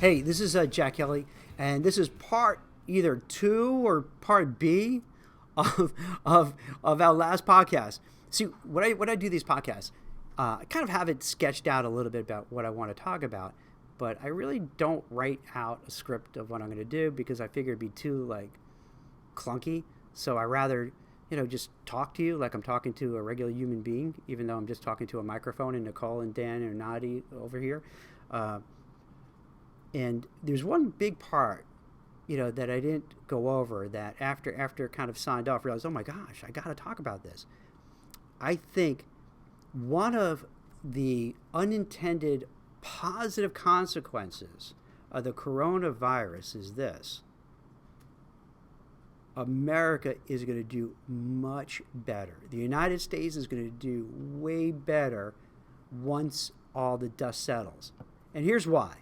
Hey, this is Jack Kelly, and this is part either 2 or part B of our last podcast. See, when I do these podcasts, I kind of have it sketched out a little bit about what I want to talk about, but I really don't write out a script of what I'm going to do because I figure it'd be too clunky. So I rather just talk to you like I'm talking to a regular human being, even though I'm just talking to a microphone and Nicole and Dan and Nadi over here. And there's one big part, that I didn't go over that after kind of signed off, realized, oh my gosh, I got to talk about this. I think one of the unintended positive consequences of the coronavirus is this. America is going to do much better. The United States is going to do way better once all the dust settles. And here's why.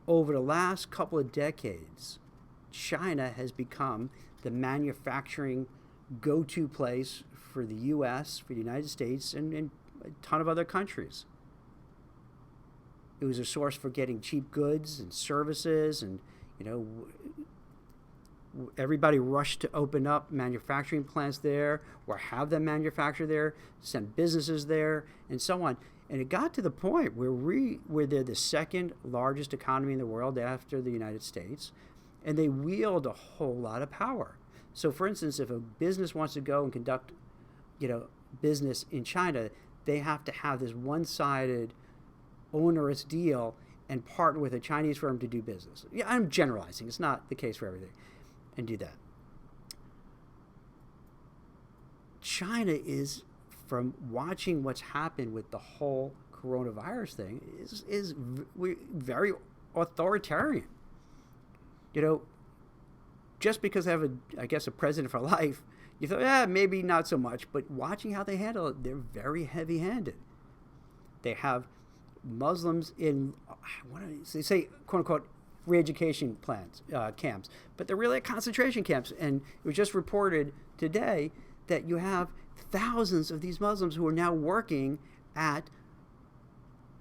Over the last couple of decades, China has become the manufacturing go-to place for the U.S., for the United States, and a ton of other countries. It was a source for getting cheap goods and services, and everybody rushed to open up manufacturing plants there or have them manufacture there, send businesses there, and so on. And it got to the point where they're the second largest economy in the world after the United States, and they wield a whole lot of power. So, for instance, if a business wants to go and conduct, business in China, they have to have this one-sided, onerous deal and partner with a Chinese firm to do business. Yeah, I'm generalizing. It's not the case for everything. And do that. China is, from watching what's happened with the whole coronavirus thing, is very authoritarian. Just because they have a president for life, you thought, maybe not so much. But watching how they handle it, they're very heavy-handed. They have Muslims in, they say, quote-unquote, re-education camps, but they're really concentration camps. And it was just reported today that you have thousands of these Muslims who are now working at,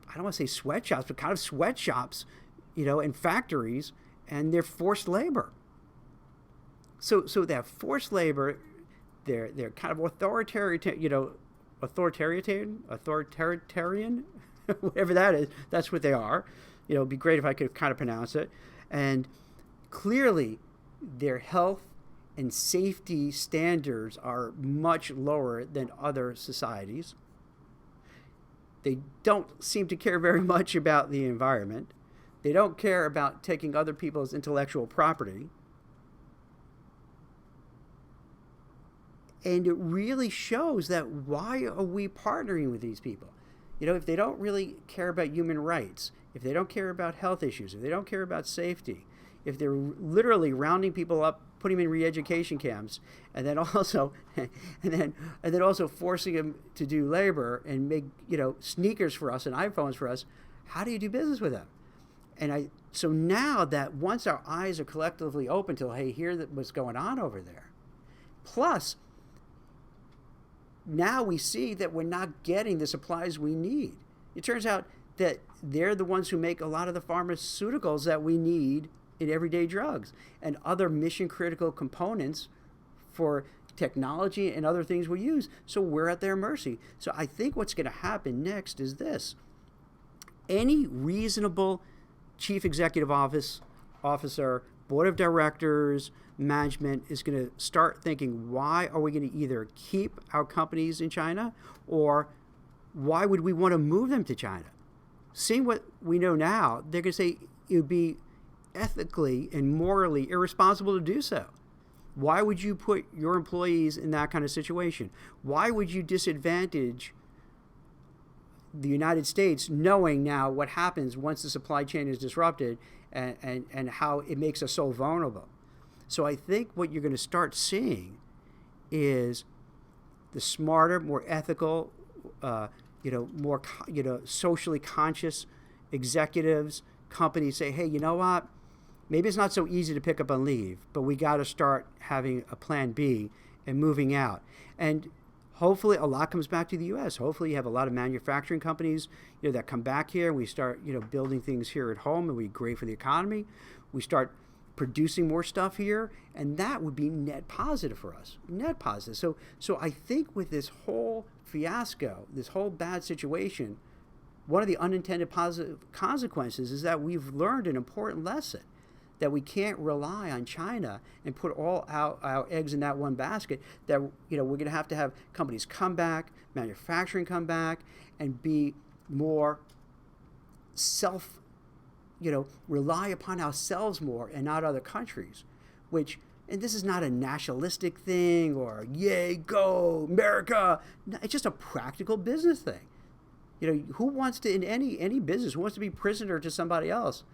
I don't want to say sweatshops, but kind of sweatshops, and factories, and they're forced labor. So they have forced labor. They're kind of authoritarian, whatever that is. That's what they are. It'd be great if I could kind of pronounce it. And clearly, their health and safety standards are much lower than other societies. They don't seem to care very much about the environment. They don't care about taking other people's intellectual property. And it really shows that why are we partnering with these people? If they don't really care about human rights, if they don't care about health issues, if they don't care about safety, if they're literally rounding people up, putting them in re-education camps, and then also forcing them to do labor and make sneakers for us and iPhones for us, how do you do business with them? And so now that once our eyes are collectively open to, hey, here's what's going on over there, plus now we see that we're not getting the supplies we need. It turns out that they're the ones who make a lot of the pharmaceuticals that we need in everyday drugs and other mission-critical components for technology and other things we use. So we're at their mercy. So I think what's going to happen next is this. Any reasonable chief executive officer, board of directors, management is going to start thinking, why are we going to either keep our companies in China, or why would we want to move them to China? Seeing what we know now, they're going to say it would be ethically and morally irresponsible to do so. Why would you put your employees in that kind of situation? Why would you disadvantage the United States, knowing now what happens once the supply chain is disrupted and how it makes us so vulnerable? So I think what you're going to start seeing is the smarter, more ethical, more socially conscious executives, companies say, hey, you know what? Maybe it's not so easy to pick up and leave, but we got to start having a plan B and moving out. And hopefully a lot comes back to the U.S. Hopefully you have a lot of manufacturing companies, that come back here, and we start, building things here at home, and we'd be great for the economy. We start producing more stuff here, and that would be net positive for us. Net positive. So I think with this whole fiasco, this whole bad situation, one of the unintended positive consequences is that we've learned an important lesson, that we can't rely on China and put all our eggs in that one basket, that we're going to have companies come back, manufacturing come back, and be more rely upon ourselves more and not other countries, and this is not a nationalistic thing or yay, go, America. No, it's just a practical business thing. Who wants to, in any business, who wants to be prisoner to somebody else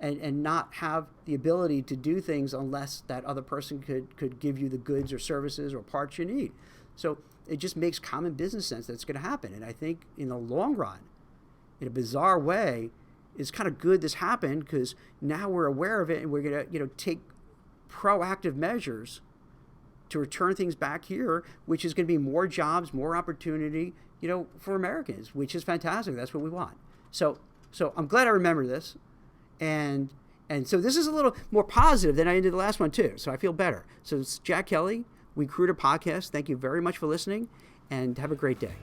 and not have the ability to do things unless that other person could give you the goods or services or parts you need? So it just makes common business sense that's going to happen. And I think in the long run, in a bizarre way, it's kind of good this happened, because now we're aware of it, and we're going to take proactive measures to return things back here, which is going to be more jobs, more opportunity, for Americans, which is fantastic. That's what we want. So I'm glad I remember this. And so this is a little more positive than I ended the last one too. So I feel better. So it's Jack Kelly, WeCruitr Podcast. Thank you very much for listening, and have a great day.